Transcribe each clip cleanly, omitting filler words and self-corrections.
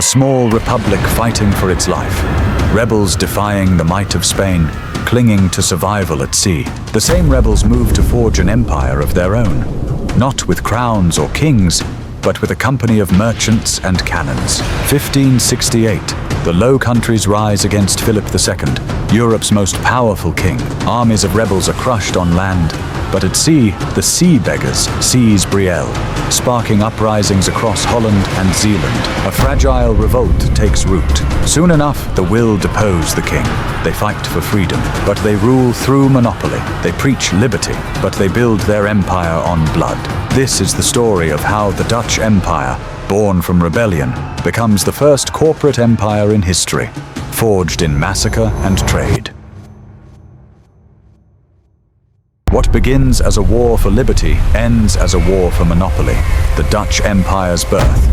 A small republic fighting for its life. Rebels defying the might of Spain, clinging to survival at sea. The same rebels moved to forge an empire of their own, not with crowns or kings, but with a company of merchants and cannons. 1568, the Low Countries rise against Philip II, Europe's most powerful king. Armies of rebels are crushed on land, but at sea, the sea beggars seize Brielle, sparking uprisings across Holland and Zealand. A fragile revolt takes root. Soon enough, the will depose the king. They fight for freedom, but they rule through monopoly. They preach liberty, but they build their empire on blood. This is the story of how the Dutch Empire, born from rebellion, becomes the first corporate empire in history, forged in massacre and trade. What begins as a war for liberty ends as a war for monopoly, the Dutch Empire's birth.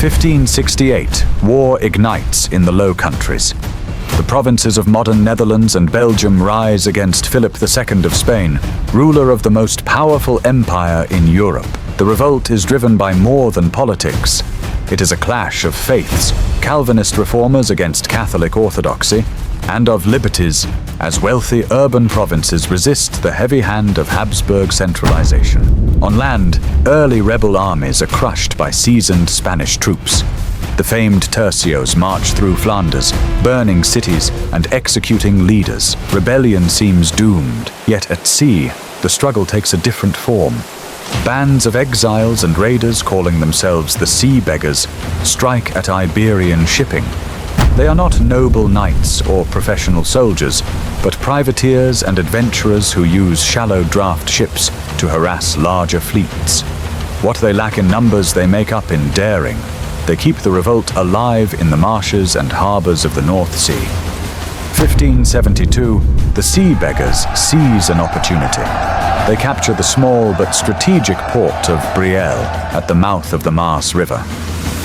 1568, war ignites in the Low Countries. The provinces of modern Netherlands and Belgium rise against Philip II of Spain, ruler of the most powerful empire in Europe. The revolt is driven by more than politics. It is a clash of faiths, Calvinist reformers against Catholic orthodoxy, and of liberties, as wealthy urban provinces resist the heavy hand of Habsburg centralization. On land, early rebel armies are crushed by seasoned Spanish troops. The famed tercios march through Flanders, burning cities and executing leaders. Rebellion seems doomed, yet at sea, the struggle takes a different form. Bands of exiles and raiders calling themselves the Sea Beggars strike at Iberian shipping. They are not noble knights or professional soldiers, but privateers and adventurers who use shallow draft ships to harass larger fleets. What they lack in numbers they make up in daring. They keep the revolt alive in the marshes and harbors of the North Sea. 1572, the Sea Beggars seize an opportunity. They capture the small but strategic port of Brielle at the mouth of the Maas River.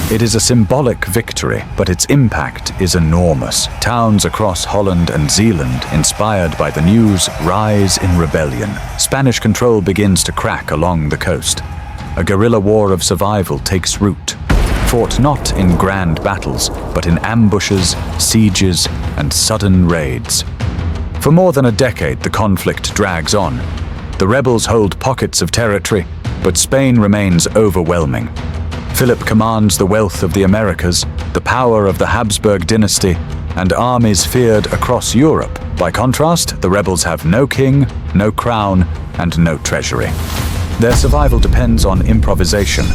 It is a symbolic victory, but its impact is enormous. Towns across Holland and Zealand, inspired by the news, rise in rebellion. Spanish control begins to crack along the coast. A guerrilla war of survival takes root, fought not in grand battles, but in ambushes, sieges, and sudden raids. For more than a decade, the conflict drags on. The rebels hold pockets of territory, but Spain remains overwhelming. Philip commands the wealth of the Americas, the power of the Habsburg dynasty, and armies feared across Europe. By contrast, the rebels have no king, no crown, and no treasury. Their survival depends on improvisation,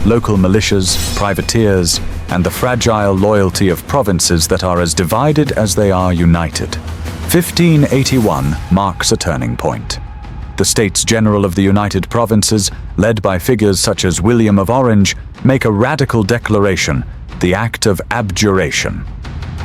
local militias, privateers, and the fragile loyalty of provinces that are as divided as they are united. 1581 marks a turning point. The States General of the United Provinces, led by figures such as William of Orange, make a radical declaration, the Act of Abjuration.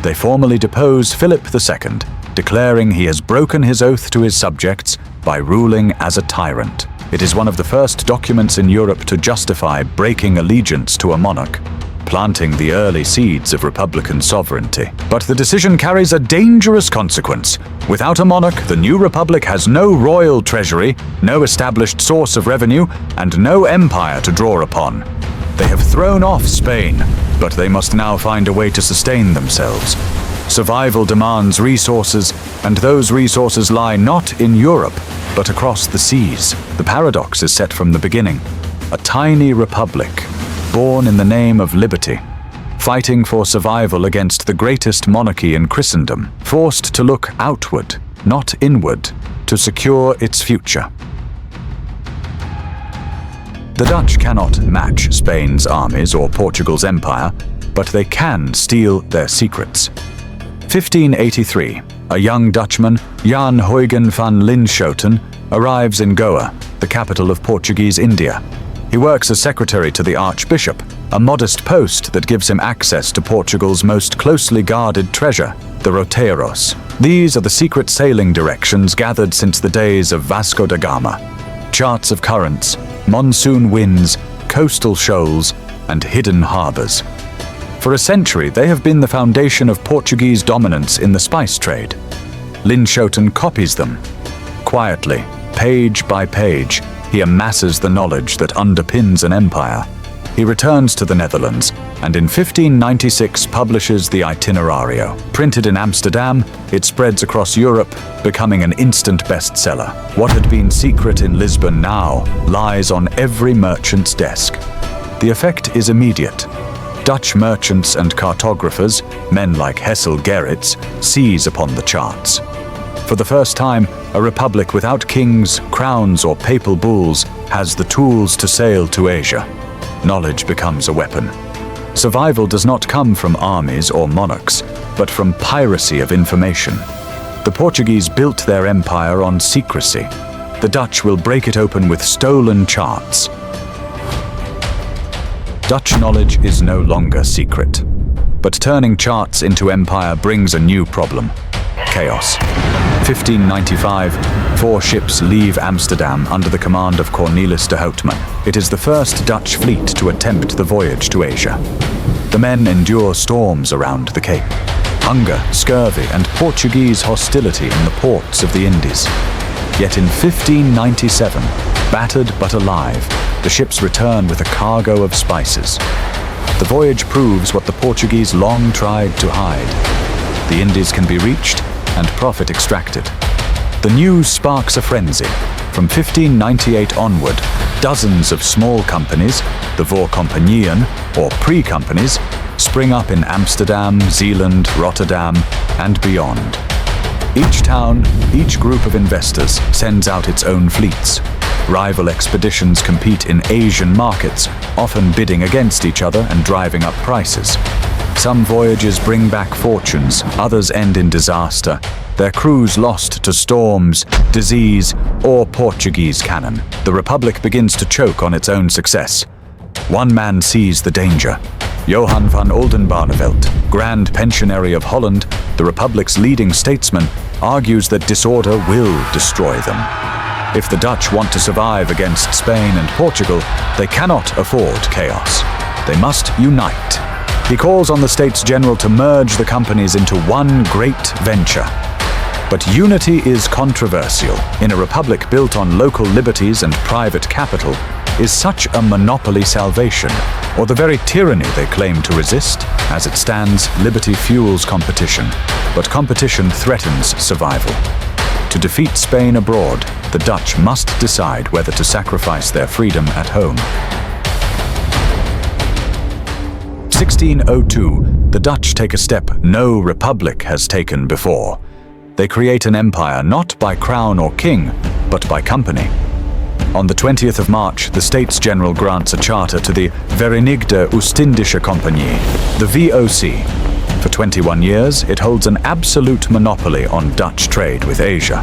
They formally depose Philip II, declaring he has broken his oath to his subjects by ruling as a tyrant. It is one of the first documents in Europe to justify breaking allegiance to a monarch, planting the early seeds of republican sovereignty. But the decision carries a dangerous consequence. Without a monarch, the new republic has no royal treasury, no established source of revenue, and no empire to draw upon. They have thrown off Spain, but they must now find a way to sustain themselves. Survival demands resources, and those resources lie not in Europe, but across the seas. The paradox is set from the beginning. A tiny republic, born in the name of liberty, fighting for survival against the greatest monarchy in Christendom, forced to look outward, not inward, to secure its future. The Dutch cannot match Spain's armies or Portugal's empire, but they can steal their secrets. 1583, a young Dutchman, Jan Huygen van Linschoten, arrives in Goa, the capital of Portuguese India. He works as secretary to the Archbishop, a modest post that gives him access to Portugal's most closely guarded treasure, the Roteiros. These are the secret sailing directions gathered since the days of Vasco da Gama. Charts of currents, monsoon winds, coastal shoals, and hidden harbors. For a century, they have been the foundation of Portuguese dominance in the spice trade. Linschoten copies them. Quietly, page by page, he amasses the knowledge that underpins an empire. He returns to the Netherlands and in 1596 publishes the Itinerario. Printed in Amsterdam, it spreads across Europe, becoming an instant bestseller. What had been secret in Lisbon now lies on every merchant's desk. The effect is immediate. Dutch merchants and cartographers, men like Hessel Gerrits, seize upon the charts. For the first time, a republic without kings, crowns, or papal bulls has the tools to sail to Asia. Knowledge becomes a weapon. Survival does not come from armies or monarchs, but from piracy of information. The Portuguese built their empire on secrecy. The Dutch will break it open with stolen charts. Dutch knowledge is no longer secret. But turning charts into empire brings a new problem: chaos. 1595, 4 ships leave Amsterdam under the command of Cornelis de Houtman. It is the first Dutch fleet to attempt the voyage to Asia. The men endure storms around the Cape. Hunger, scurvy, and Portuguese hostility in the ports of the Indies. Yet in 1597, battered but alive, the ships return with a cargo of spices. The voyage proves what the Portuguese long tried to hide. The Indies can be reached and profit extracted. The news sparks a frenzy. From 1598 onward, dozens of small companies, the Voorcompagnieën, or pre-companies, spring up in Amsterdam, Zeeland, Rotterdam, and beyond. Each town, each group of investors sends out its own fleets. Rival expeditions compete in Asian markets, often bidding against each other and driving up prices. Some voyages bring back fortunes, others end in disaster, their crews lost to storms, disease, or Portuguese cannon. The Republic begins to choke on its own success. One man sees the danger. Johan van Oldenbarnevelt, Grand Pensionary of Holland, the Republic's leading statesman, argues that disorder will destroy them. If the Dutch want to survive against Spain and Portugal, they cannot afford chaos. They must unite. He calls on the States General to merge the companies into one great venture. But unity is controversial. In a republic built on local liberties and private capital, is such a monopoly salvation, or the very tyranny they claim to resist? As it stands, liberty fuels competition, but competition threatens survival. To defeat Spain abroad, the Dutch must decide whether to sacrifice their freedom at home. 1602, the Dutch take a step no republic has taken before. They create an empire not by crown or king, but by company. On the 20th of March, the States General grants a charter to the Verenigde Oostindische Compagnie, the VOC. For 21 years, it holds an absolute monopoly on Dutch trade with Asia.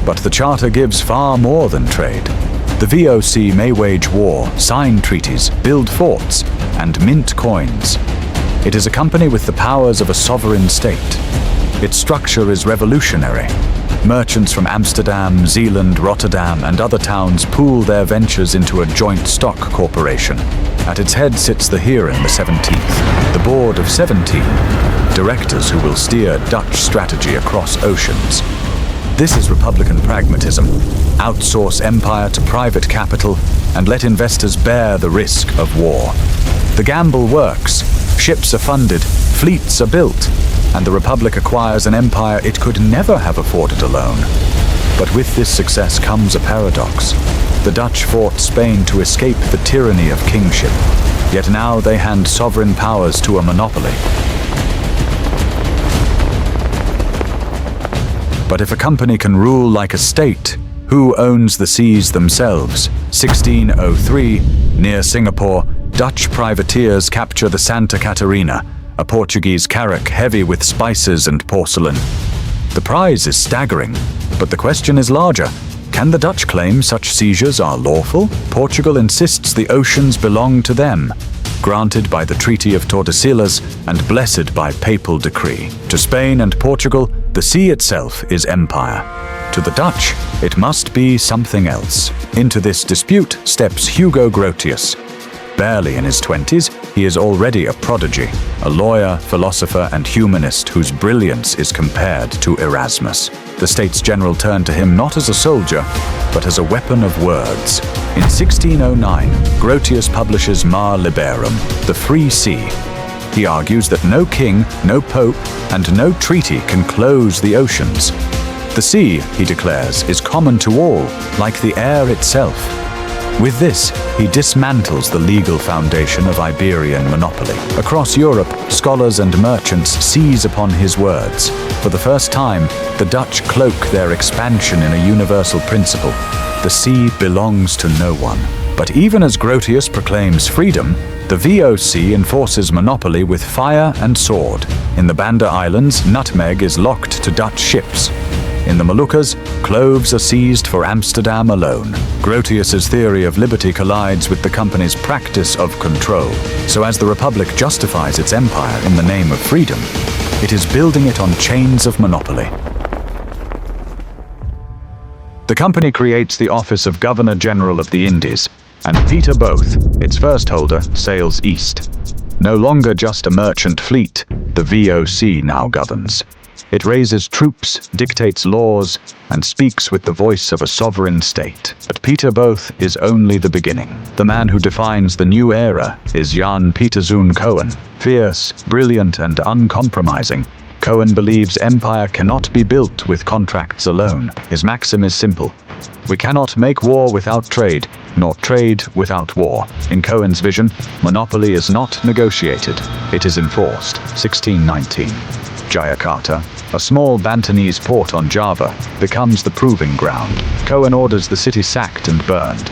But the charter gives far more than trade. The VOC may wage war, sign treaties, build forts, and mint coins. It is a company with the powers of a sovereign state. Its structure is revolutionary. Merchants from Amsterdam, Zeeland, Rotterdam, and other towns pool their ventures into a joint stock corporation. At its head sits the Heeren, the 17th, the board of 17, directors who will steer Dutch strategy across oceans. This is Republican pragmatism. Outsource empire to private capital and let investors bear the risk of war. The gamble works. Ships are funded, fleets are built, and the Republic acquires an empire it could never have afforded alone. But with this success comes a paradox. The Dutch fought Spain to escape the tyranny of kingship, yet now they hand sovereign powers to a monopoly. But if a company can rule like a state, who owns the seas themselves? 1603, near Singapore, Dutch privateers capture the Santa Catarina, a Portuguese carrack heavy with spices and porcelain. The prize is staggering, but the question is larger. Can the Dutch claim such seizures are lawful? Portugal insists the oceans belong to them, granted by the Treaty of Tordesillas and blessed by papal decree. To Spain and Portugal, the sea itself is empire. To the Dutch, it must be something else. Into this dispute steps Hugo Grotius. Barely in his 20s, he is already a prodigy, a lawyer, philosopher, and humanist whose brilliance is compared to Erasmus. The States General turn to him not as a soldier, but as a weapon of words. In 1609, Grotius publishes Mar Liberum, the Free Sea, He argues that no king, no pope, and no treaty can close the oceans. The sea, he declares, is common to all, like the air itself. With this, he dismantles the legal foundation of Iberian monopoly. Across Europe, scholars and merchants seize upon his words. For the first time, the Dutch cloak their expansion in a universal principle. The sea belongs to no one. But even as Grotius proclaims freedom, the VOC enforces monopoly with fire and sword. In the Banda Islands, nutmeg is locked to Dutch ships. In the Moluccas, cloves are seized for Amsterdam alone. Grotius's theory of liberty collides with the company's practice of control. So as the Republic justifies its empire in the name of freedom, it is building it on chains of monopoly. The company creates the office of Governor General of the Indies, and Peter Both, its first holder, sails east. No longer just a merchant fleet, the VOC now governs. It raises troops, dictates laws, and speaks with the voice of a sovereign state. But Peter Both is only the beginning. The man who defines the new era is Jan Pieterszoon Cohen. Fierce, brilliant, and uncompromising, Cohen believes empire cannot be built with contracts alone. His maxim is simple. We cannot make war without trade, nor trade without war. In Cohen's vision, monopoly is not negotiated, it is enforced. 1619. Jayakarta, a small Bantenese port on Java, becomes the proving ground. Cohen orders the city sacked and burned.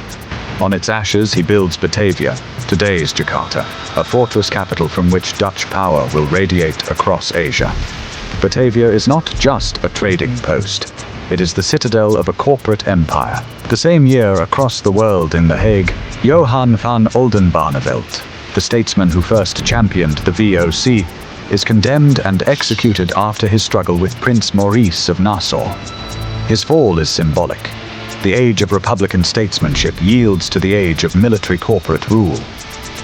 On its ashes he builds Batavia, today's Jakarta, a fortress capital from which Dutch power will radiate across Asia. Batavia is not just a trading post. It is the citadel of a corporate empire. The same year, across the world in The Hague, Johan van Oldenbarnevelt, the statesman who first championed the VOC, is condemned and executed after his struggle with Prince Maurice of Nassau. His fall is symbolic. The age of Republican statesmanship yields to the age of military corporate rule.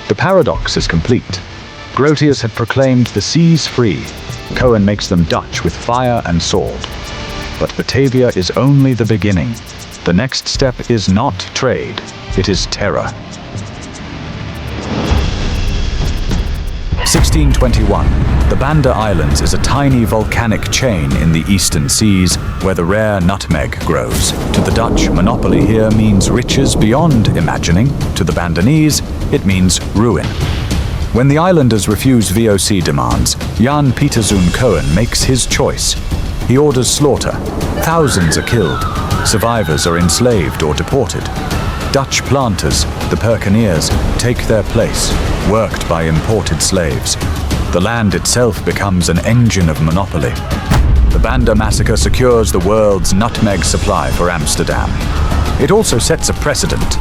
The paradox is complete. Grotius had proclaimed the seas free. Cohen makes them Dutch with fire and sword. But Batavia is only the beginning. The next step is not trade, it is terror. 1621. The Banda Islands is a tiny volcanic chain in the eastern seas where the rare nutmeg grows. To the Dutch, monopoly here means riches beyond imagining. To the Bandanese, it means ruin. When the islanders refuse VOC demands, Jan Pieterszoon Cohen makes his choice. He orders slaughter. Thousands are killed. Survivors are enslaved or deported. Dutch planters, the Perkeneers, take their place, worked by imported slaves. The land itself becomes an engine of monopoly. The Banda massacre secures the world's nutmeg supply for Amsterdam. It also sets a precedent.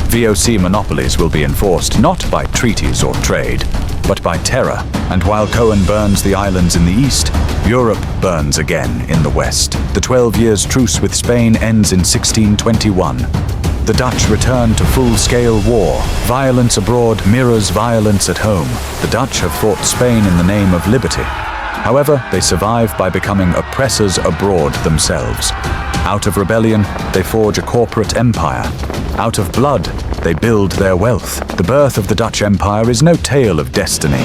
VOC monopolies will be enforced not by treaties or trade, but by terror. And while Cohen burns the islands in the east, Europe burns again in the west. The 12 years truce with Spain ends in 1621. The Dutch return to full-scale war. Violence abroad mirrors violence at home. The Dutch have fought Spain in the name of liberty. However, they survive by becoming oppressors abroad themselves. Out of rebellion, they forge a corporate empire. Out of blood, they build their wealth. The birth of the Dutch Empire is no tale of destiny.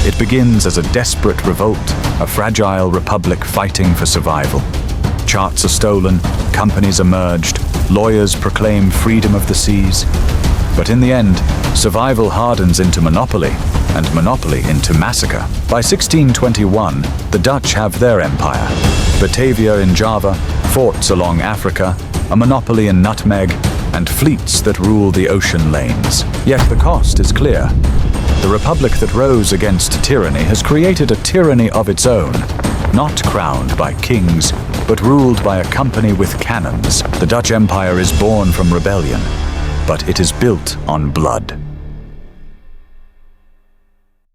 It begins as a desperate revolt, a fragile republic fighting for survival. Charts are stolen, companies are merged, lawyers proclaim freedom of the seas. But in the end, survival hardens into monopoly, and monopoly into massacre. By 1621, the Dutch have their empire. Batavia in Java, forts along Africa, a monopoly in nutmeg, and fleets that rule the ocean lanes. Yet the cost is clear. The republic that rose against tyranny has created a tyranny of its own, not crowned by kings, but ruled by a company with cannons. The Dutch Empire is born from rebellion, but it is built on blood.